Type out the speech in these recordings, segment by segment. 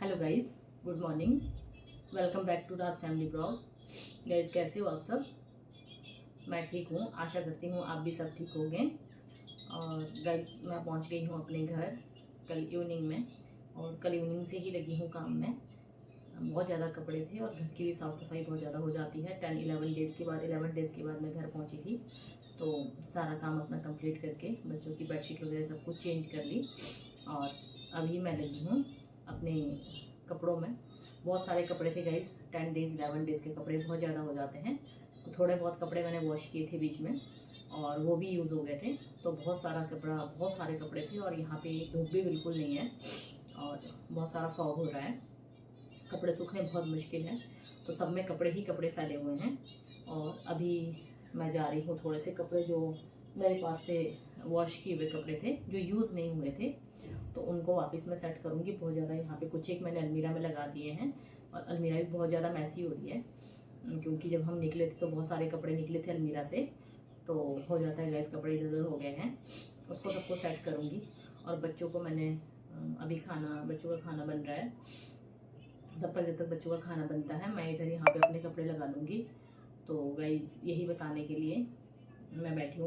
Hello guys, good morning. Welcome back to Raj family blog. Guys, कैसे हो आप सब? मैं ठीक हूँ, आशा करती हूँ आप भी सब ठीक होंगे। और गाइस, मैं पहुँच गई हूँ अपने घर कल इवनिंग में, और कल इवनिंग से ही लगी हूँ काम में। बहुत ज़्यादा कपड़े थे और घर की भी साफ़ सफाई बहुत ज़्यादा हो जाती है। 11 डेज़ के बाद मैं घर पहुँची थी, तो सारा काम अपना कंप्लीट करके बच्चों की बेडशीट वगैरह सब कुछ चेंज कर ली। और अभी मैं लगी हूँ अपने कपड़ों में। बहुत सारे कपड़े थे गाइस, 11 डेज़ के कपड़े बहुत ज़्यादा हो जाते हैं। तो थोड़े बहुत कपड़े मैंने वॉश किए थे बीच में, और वो भी यूज़ हो गए थे। तो बहुत सारे कपड़े थे, और यहाँ पे धूप भी बिल्कुल नहीं है, और बहुत सारा फॉग हो रहा है। कपड़े सूखने बहुत मुश्किल है, तो सब में कपड़े ही कपड़े फैले हुए हैं। और अभी मैं जा रही हूँ, थोड़े से कपड़े जो मेरे पास से वॉश किए हुए कपड़े थे जो यूज़ नहीं हुए थे, तो उनको वापस मैं सेट करूँगी। बहुत ज़्यादा यहाँ पे कुछ एक मैंने अलमीरा में लगा दिए हैं, और अलमीरा भी बहुत ज़्यादा मैसी हो रही है, क्योंकि जब हम निकले थे तो बहुत सारे कपड़े निकले थे अलमीरा से, तो हो जाता है गैस, कपड़े इधर उधर हो गए हैं। उसको सबको सेट करूँगी। और बच्चों को मैंने अभी बच्चों का खाना बन रहा है, तब तक जब तक बच्चों का खाना बनता है मैं इधर यहाँ पे अपने कपड़े लगा लूँगी। तो गाइस, यही बताने के लिए मैं बैठी हूँ।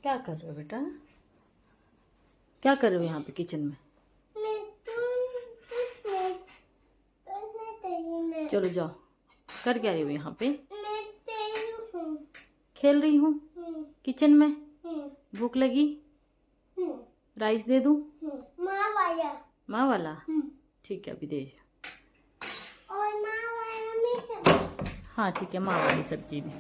क्या कर रहे हो बेटा? क्या कर रहे हो यहाँ पे किचन में? चलो जाओ, कर क्या रही हो यहाँ पे? खेल रही हूँ किचन में। भूख लगी? राइस दे दूँ? माँ वाला? ठीक है, अभी दे। और माँ वाला में सब्जी। हाँ ठीक है, माँ वाली सब्जी भी।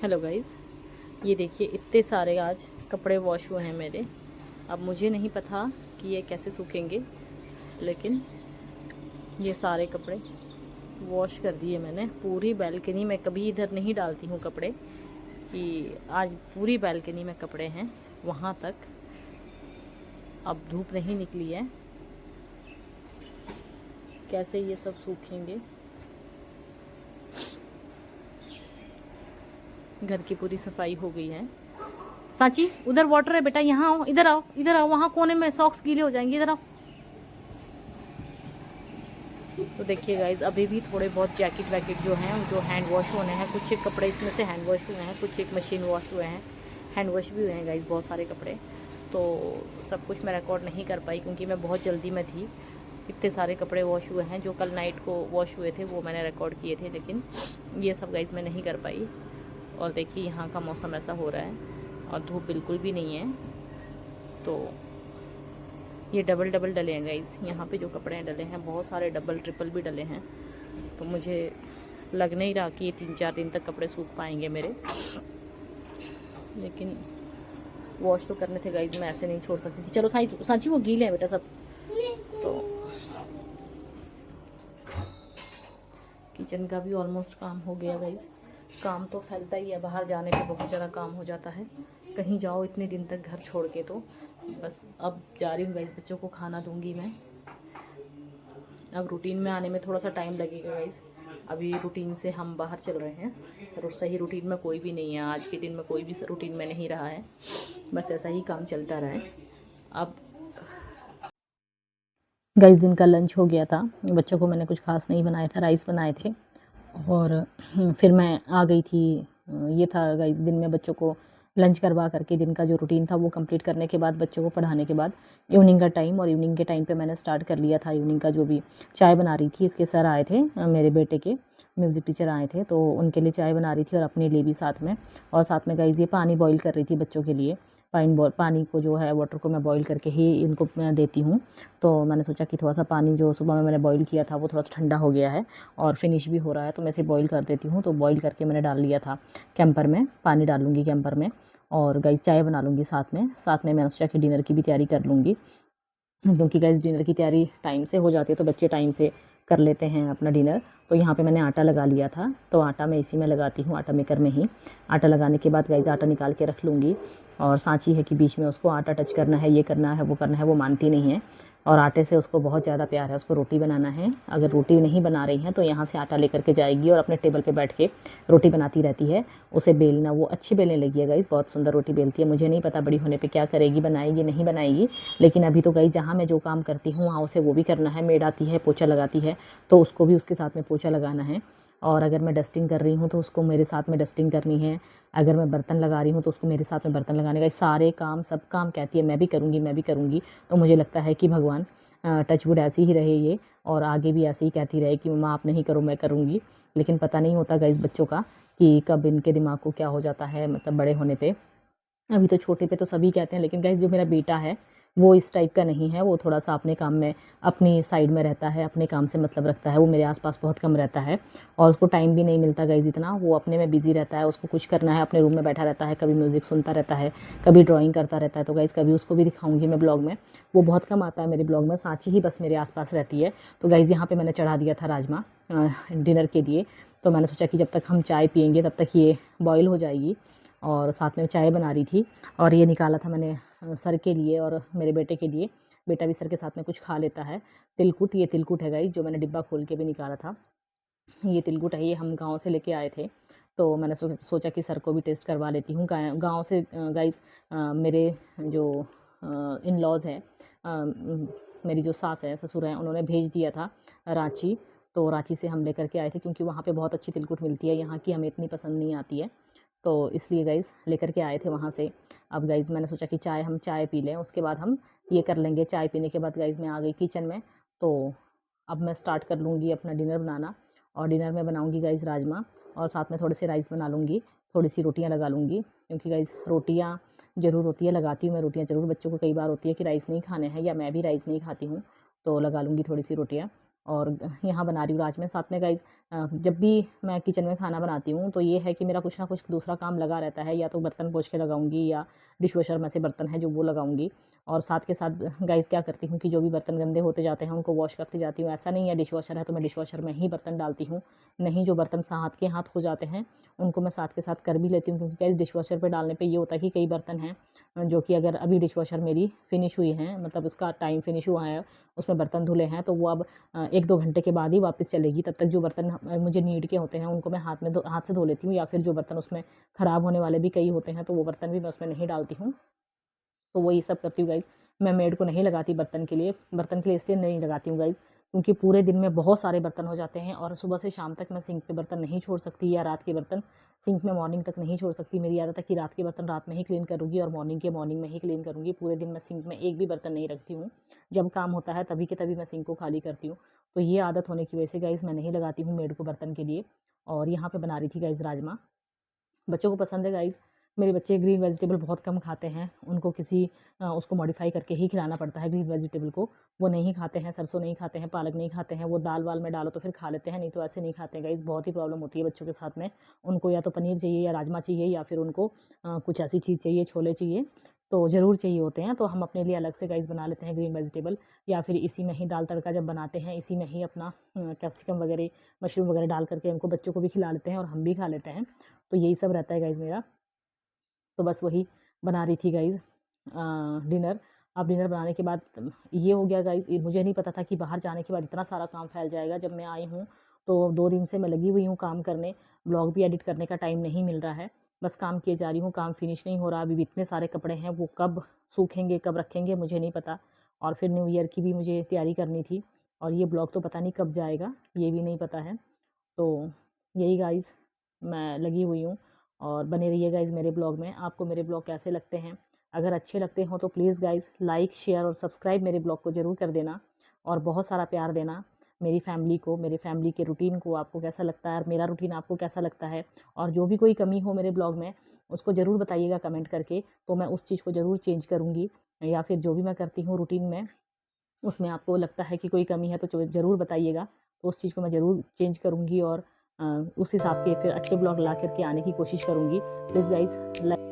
हेलो गाइस, ये देखिए इतने सारे आज कपड़े वॉश हुए हैं मेरे। अब मुझे नहीं पता कि ये कैसे सूखेंगे, लेकिन ये सारे कपड़े वॉश कर दिए मैंने। पूरी बैल्कनी में, कभी इधर नहीं डालती हूँ कपड़े, कि आज पूरी बैल्कनी में कपड़े हैं वहाँ तक। अब धूप नहीं निकली है, कैसे ये सब सूखेंगे। घर की पूरी सफाई हो गई है। सांची, उधर वाटर है बेटा, यहाँ आओ, इधर आओ, इधर आओ। वहाँ कोने में सॉक्स गीले हो जाएंगे, इधर आओ। तो देखिए गाइज, अभी भी थोड़े बहुत जैकेट वैकेट जो हैं जो हैंड वॉश होने हैं। कुछ एक कपड़े इसमें से हैंड वॉश हुए हैं, कुछ एक मशीन वॉश हुए हैं, हैंड वॉश भी हुए हैं गाइज, बहुत सारे कपड़े। तो सब कुछ मैं रिकॉर्ड नहीं कर पाई, क्योंकि मैं बहुत जल्दी में थी। इतने सारे कपड़े वॉश हुए हैं, जो कल नाइट को वॉश हुए थे वो मैंने रिकॉर्ड किए थे, लेकिन ये सब गाइज मैं नहीं कर पाई। और देखिए यहाँ का मौसम ऐसा हो रहा है, और धूप बिल्कुल भी नहीं है। तो ये डबल डले हैं गाइस, यहाँ पे जो कपड़े हैं डले हैं, बहुत सारे डबल ट्रिपल भी डले हैं। तो मुझे लग नहीं रहा कि ये 3-4 दिन तक कपड़े सूख पाएंगे मेरे, लेकिन वॉश तो करने थे गाइस, मैं ऐसे नहीं छोड़ सकती थी। चलो सांची वो गीले हैं बेटा सब। तो किचन का भी ऑलमोस्ट काम हो गया गाइस। काम तो फैलता ही है, बाहर जाने पे बहुत ज़्यादा काम हो जाता है, कहीं जाओ इतने दिन तक घर छोड़ के। तो बस अब जा रही हूँ गाइस, बच्चों को खाना दूंगी मैं। अब रूटीन में आने में थोड़ा सा टाइम लगेगा गाइस। अभी रूटीन से हम बाहर चल रहे हैं, और सही रूटीन में कोई भी नहीं है। आज के दिन में कोई भी रूटीन में नहीं रहा है, बस ऐसा ही काम चलता रहा है। अब गाइस, दिन का लंच हो गया था, बच्चों को मैंने कुछ खास नहीं बनाया था, राइस बनाए थे। और फिर मैं आ गई थी। ये था गाइस, दिन में बच्चों को लंच करवा करके दिन का जो रूटीन था वो कंप्लीट करने के बाद, बच्चों को पढ़ाने के बाद इवनिंग का टाइम, और इवनिंग के टाइम पे मैंने स्टार्ट कर लिया था इवनिंग का जो भी चाय बना रही थी। इसके सर आए थे, मेरे बेटे के म्यूज़िक टीचर आए थे, तो उनके लिए चाय बना रही थी, और अपने लिए भी साथ में। और साथ में गाइस ये पानी बॉईल कर रही थी बच्चों के लिए, पानी को जो है वाटर को मैं बॉईल करके ही इनको मैं देती हूँ। तो मैंने सोचा कि थोड़ा सा पानी जो सुबह में मैंने बॉईल किया था वो थोड़ा सा ठंडा हो गया है और फिनिश भी हो रहा है, तो मैं इसे बॉईल कर देती हूँ। तो बॉईल करके मैंने डाल लिया था कैंपर में, पानी डाल लूँगी कैंपर में और गाइस चाय बना लूँगी साथ में मैंने सोचा कि डिनर की भी तैयारी कर लूँगी, क्योंकि गाइस डिनर की तैयारी टाइम से हो जाती है तो बच्चे टाइम से कर लेते हैं अपना डिनर। तो यहाँ पे मैंने आटा लगा लिया था, तो आटा मैं इसी में लगाती हूँ, आटा मेकर में ही। आटा लगाने के बाद गाइस आटा निकाल के रख लूँगी और सांची है कि बीच में उसको आटा टच करना है, ये करना है वो करना है, वो मानती नहीं है और आटे से उसको बहुत ज़्यादा प्यार है, उसको रोटी बनाना है। अगर रोटी नहीं बना रही हैं तो यहाँ से आटा लेकर के जाएगी और अपने टेबल पे बैठ के रोटी बनाती रहती है। उसे बेलना वो अच्छी बेलने लगी है गाइस, बहुत सुंदर रोटी बेलती है। मुझे नहीं पता बड़ी होने पे क्या करेगी, बनाएगी नहीं बनाएगी, लेकिन अभी तो गाइस जहाँ मैं जो काम करती हूँ वहाँ उसे वो भी करना है। मेड आती है पोछा लगाती है तो उसको भी उसके साथ में पोछा लगाना है, और अगर मैं डस्टिंग कर रही हूँ तो उसको मेरे साथ में डस्टिंग करनी है। अगर मैं बर्तन लगा रही हूँ तो उसको मेरे साथ में बर्तन लगाने का, सारे काम सब काम कहती है मैं भी करूँगी मैं भी करूँगी। तो मुझे लगता है कि भगवान टचवुड ऐसी ही रहे ये, और आगे भी ऐसे ही कहती रहे कि मम्मा आप नहीं करो मैं करूँगी। लेकिन पता नहीं होता गाइस बच्चों का कि कब इनके दिमाग को क्या हो जाता है, मतलब बड़े होने पे। अभी तो छोटे पे तो सभी कहते हैं, लेकिन गाइस जो मेरा बेटा है वो इस टाइप का नहीं है। वो थोड़ा सा अपने काम में अपनी साइड में रहता है, अपने काम से मतलब रखता है, वो मेरे आसपास बहुत कम रहता है और उसको टाइम भी नहीं मिलता गाइस इतना। वो अपने में बिजी रहता है, उसको कुछ करना है, अपने रूम में बैठा रहता है, कभी म्यूज़िक सुनता रहता है, कभी ड्राइंग करता रहता है। तो गाइस कभी उसको भी दिखाऊंगी मैं ब्लॉग में, वो बहुत कम आता है मेरे ब्लॉग में, सांची ही बस मेरे आसपास रहती है। तो गाइस यहाँ पर मैंने चढ़ा दिया था राजमा डिनर के लिए। तो मैंने सोचा कि जब तक हम चाय पियेंगे तब तक ये बॉयल हो जाएगी, और साथ में चाय बना रही थी। और ये निकाला था मैंने सर के लिए और मेरे बेटे के लिए, बेटा भी सर के साथ में कुछ खा लेता है। तिलकुट, ये तिलकुट है गाइस जो मैंने डिब्बा खोल के भी निकाला था। ये तिलकुट है, ये हम गांव से लेके आए थे, तो मैंने सोचा कि सर को भी टेस्ट करवा लेती हूँ। गांव से गाइस मेरे जो इन लॉज़ हैं, मेरी जो सास है ससुर हैं, उन्होंने भेज दिया था रांची। तो रांची से हम लेकर के आए थे क्योंकि वहाँ पे बहुत अच्छी तिलकुट मिलती है, यहाँ की हमें इतनी पसंद नहीं आती है, तो इसलिए गाइस लेकर के आए थे वहाँ से। अब गाइस मैंने सोचा कि हम चाय पी लें, उसके बाद हम ये कर लेंगे। चाय पीने के बाद गाइस मैं आ गई किचन में, तो अब मैं स्टार्ट कर लूँगी अपना डिनर बनाना। और डिनर में बनाऊँगी गाइस राजमा, और साथ में थोड़े से राइस बना लूँगी, थोड़ी सी रोटियाँ लगा लूँगी, क्योंकि गाइस रोटियाँ ज़रूर होती है, लगाती हूँ मैं रोटियाँ ज़रूर। बच्चों को कई बार होती है कि राइस नहीं खाने हैं, या मैं भी राइस नहीं खाती हूँ, तो लगा लूँगी थोड़ी सी रोटियाँ। और यहाँ बना रही हूँ राजमा साथ में गाइस। जब भी मैं किचन में खाना बनाती हूँ तो ये है कि मेरा कुछ ना कुछ दूसरा काम लगा रहता है, या तो बर्तन पोंछ के लगाऊंगी, या डिश वॉशर में से बर्तन है जो वो लगाऊंगी। और साथ के साथ गाइस क्या करती हूँ कि जो भी बर्तन गंदे होते जाते हैं उनको वॉश करती जाती हूँ। ऐसा नहीं है डिश वॉशर है तो मैं डिश वॉशर में ही बर्तन डालती हूँ, नहीं, जो बर्तन हाथ के हाथ हो जाते हैं उनको मैं साथ के साथ कर भी लेती हूँ, क्योंकि गाइस डिश वॉशर पर डालने पर ये होता है कि कई बर्तन हैं जो कि अगर अभी डिश वॉशर मेरी फिनिश हुई हैं, मतलब उसका टाइम फिनिश हुआ है, उसमें बर्तन धुले हैं, तो वो अब 1-2 घंटे के बाद ही वापस चलेगी। तब तक जो बर्तन मुझे नीड के होते हैं उनको मैं हाथ से धो लेती हूँ, या फिर जो बर्तन उसमें ख़राब होने वाले भी कई होते हैं तो वो बर्तन भी मैं उसमें नहीं डालती हूँ। तो वही सब करती हूँ गाइज़। मैं मेड को नहीं लगाती बर्तन के लिए इसलिए नहीं लगाती हूँ गाइज़, क्योंकि पूरे दिन में बहुत सारे बर्तन हो जाते हैं और सुबह से शाम तक मैं सिंक पे बर्तन नहीं छोड़ सकती, या रात के बर्तन सिंक में मॉर्निंग तक नहीं छोड़ सकती। मेरी आदत है कि रात के बर्तन रात में ही क्लीन करूँगी और मॉर्निंग में ही क्लीन करूँगी। पूरे दिन मैं सिंक में एक भी बर्तन नहीं रखती हूँ, जब काम होता है तभी के तभी मैं सिंक को खाली करती हूँ। तो ये आदत होने की वजह से गाइज़ मैं नहीं लगाती हूँ मेड को बर्तन के लिए। और यहाँ पे बना रही थी गाइज़ राजमा, बच्चों को पसंद है गाइज़। मेरे बच्चे ग्रीन वेजिटेबल बहुत कम खाते हैं, उनको उसको मॉडिफ़ाई करके ही खिलाना पड़ता है ग्रीन वेजिटेबल को। वो नहीं खाते हैं, सरसों नहीं खाते हैं, पालक नहीं खाते हैं। वो दाल वाल में डालो तो फिर खा लेते हैं, नहीं तो ऐसे नहीं खाते हैं गाइज़। बहुत ही प्रॉब्लम होती है बच्चों के साथ में। उनको या तो पनीर चाहिए या राजमा चाहिए, या फिर उनको कुछ ऐसी चीज़ चाहिए, छोले चाहिए, तो ज़रूर चाहिए होते हैं। तो हम अपने लिए अलग से गाइज़ बना लेते हैं ग्रीन वेजिटेबल, या फिर इसी में ही दाल तड़का जब बनाते हैं इसी में ही अपना कैप्सिकम वगैरह, मशरूम वगैरह डाल करके उनको, बच्चों को भी खिला लेते हैं और हम भी खा लेते हैं। तो यही सब रहता है गाइज़ मेरा। तो बस वही बना रही थी गाइज़ डिनर। अब डिनर बनाने के बाद ये हो गया गाइज़। मुझे नहीं पता था कि बाहर जाने के बाद इतना सारा काम फैल जाएगा। जब मैं आई हूँ तो 2 दिन से मैं लगी हुई हूँ काम करने, ब्लॉग भी एडिट करने का टाइम नहीं मिल रहा है। बस काम किए जा रही हूँ, काम फिनिश नहीं हो रहा। अभी भी इतने सारे कपड़े हैं, वो कब सूखेंगे, कब रखेंगे मुझे नहीं पता। और फिर न्यू ईयर की भी मुझे तैयारी करनी थी, और ये ब्लॉग तो पता नहीं कब जाएगा, ये भी नहीं पता है। तो यही गाइज़, मैं लगी हुई हूँ, और बने रहिए गाइज़ मेरे ब्लॉग में। आपको मेरे ब्लॉग कैसे लगते हैं? अगर अच्छे लगते हो तो प्लीज़ गाइज़ लाइक, शेयर और सब्सक्राइब मेरे ब्लॉग को ज़रूर कर देना, और बहुत सारा प्यार देना। मेरी फैमिली को, मेरे फैमिली के रूटीन को आपको कैसा लगता है और मेरा रूटीन आपको कैसा लगता है, और जो भी कोई कमी हो मेरे ब्लॉग में उसको ज़रूर बताइएगा कमेंट करके, तो मैं उस चीज़ को ज़रूर चेंज करूँगी। या फिर जो भी मैं करती हूँ रूटीन में उसमें आपको लगता है कि कोई कमी है तो ज़रूर बताइएगा, तो उस चीज़ को मैं ज़रूर चेंज करूँगी और उस हिसाब के फिर अच्छे ब्लॉग ला कर के आने की कोशिश करूँगी। प्लीज़ गाइज़ लाइक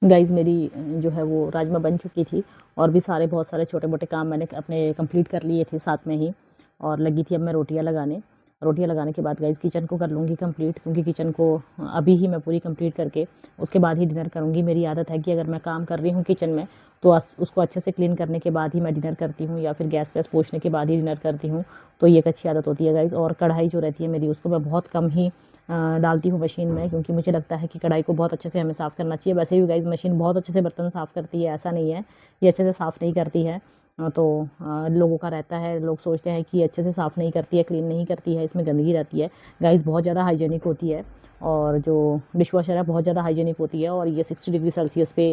गाइज़ मेरी जो है वो राजमा बन चुकी थी, और भी बहुत सारे छोटे मोटे काम मैंने अपने कंप्लीट कर लिए थे साथ में ही, और लगी थी अब मैं रोटियां लगाने के बाद गाइज़ किचन को कर लूँगी कंप्लीट, क्योंकि किचन को अभी ही मैं पूरी कंप्लीट करके उसके बाद ही डिनर करूँगी। मेरी आदत है कि अगर मैं काम कर रही हूँ किचन में तो उसको अच्छे से क्लीन करने के बाद ही मैं डिनर करती हूँ, या फिर गैस वैस पोंछने के बाद ही डिनर करती हूँ, तो ये एक अच्छी आदत होती है गाइज़। और कढ़ाई जो रहती है मेरी उसको मैं बहुत कम ही डालती हूँ मशीन में, क्योंकि मुझे लगता है कि कढ़ाई को बहुत अच्छे से हमें साफ़ करना चाहिए। वैसे भी गाइज़ मशीन बहुत अच्छे से बर्तन साफ़ करती है, ऐसा नहीं है ये अच्छे से साफ़ नहीं करती है, तो लोगों का रहता है, लोग सोचते हैं कि अच्छे से साफ़ नहीं करती है, क्लीन नहीं करती है, इसमें गंदगी रहती है। गाइस बहुत ज़्यादा हाइजीनिक होती है, और जो डिश वॉशर है बहुत ज़्यादा हाइजीनिक होती है, और ये 60 डिग्री सेल्सियस पे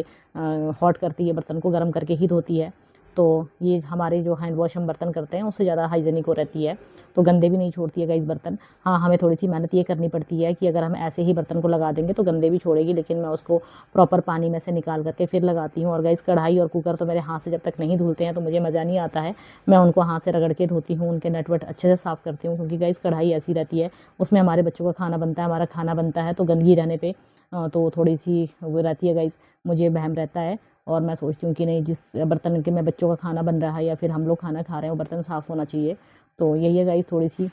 हॉट करती है, बर्तन को गर्म करके ही धोती है। तो ये हमारे जो हैंड वॉश हम बर्तन करते हैं उससे ज़्यादा हाइजीनिक हो रहती है, तो गंदे भी नहीं छोड़ती है गाइस बर्तन। हाँ, हमें थोड़ी सी मेहनत ये करनी पड़ती है कि अगर हम ऐसे ही बर्तन को लगा देंगे तो गंदे भी छोड़ेगी, लेकिन मैं उसको प्रॉपर पानी में से निकाल करके फिर लगाती हूँ। और गाइस कढ़ाई और कुकर तो मेरे हाथ से जब तक नहीं धुलते हैं तो मुझे मज़ा नहीं आता है। मैं उनको हाथ से रगड़ के धोती हूँ, उनके नट वट अच्छे से साफ़ करती हूँ, क्योंकि गाइस कढ़ाई ऐसी रहती है, उसमें हमारे बच्चों का खाना बनता है, हमारा खाना बनता है, तो गंदगी रहने पे तो थोड़ी सी वो रहती है गाइस, मुझे वहम रहता है। और मैं सोचती हूँ कि नहीं, जिस बर्तन के में बच्चों का खाना बन रहा है या फिर हम लोग खाना खा रहे हैं वो बर्तन साफ़ होना चाहिए। तो यही है गाइस, थोड़ी सी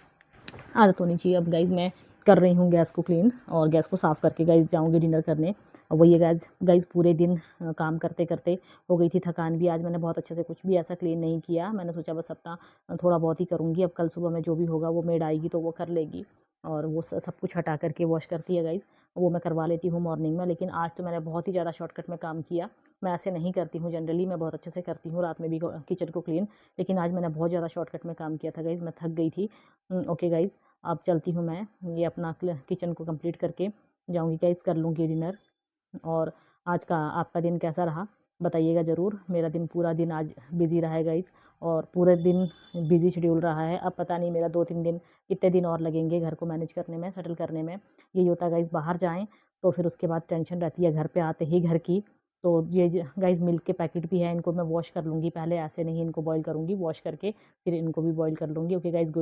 आदत होनी चाहिए। अब गाइस मैं कर रही हूँ गैस को क्लीन, और गैस को साफ़ करके गाइस जाऊँगी डिनर करने। और वही है गाइस, पूरे दिन काम करते करते हो गई थी थकान भी। आज मैंने बहुत अच्छे से कुछ भी ऐसा क्लीन नहीं किया, मैंने सोचा बस अपना थोड़ा बहुत ही करूँगी। अब कल सुबह में जो भी होगा वो मेड आएगी तो वो कर लेगी, और वो सब कुछ हटा करके वॉश करती है गाइस, वो मैं करवा लेती हूँ मॉर्निंग में। लेकिन आज तो मैंने बहुत ही ज़्यादा शॉर्टकट में काम किया, मैं ऐसे नहीं करती हूँ जनरली, मैं बहुत अच्छे से करती हूँ रात में भी किचन को क्लीन, लेकिन आज मैंने बहुत ज़्यादा शॉर्टकट में काम किया था गाइस, मैं थक गई थी। ओके गाइस, अब चलती हूँ मैं, ये अपना किचन को कंप्लीट करके जाऊँगी गाइस, कर लूँगी डिनर। और आज का आपका दिन कैसा रहा बताइएगा ज़रूर। मेरा दिन, पूरा दिन आज बिज़ी रहा है गाइस, और पूरे दिन बिज़ी शेड्यूल रहा है। अब पता नहीं मेरा 2-3 दिन, कितने दिन और लगेंगे घर को मैनेज करने में, सेटल करने में। यही होता है गाइस, बाहर जाएँ तो फिर उसके बाद टेंशन रहती है घर पे आते ही घर की। तो ये गाइस मिल्क के पैकेट भी है, इनको मैं वॉश कर लूँगी पहले, ऐसे नहीं इनको बॉयल करूँगी, वॉश करके फिर इनको भी बॉयल कर लूँगी। Okay guys, good.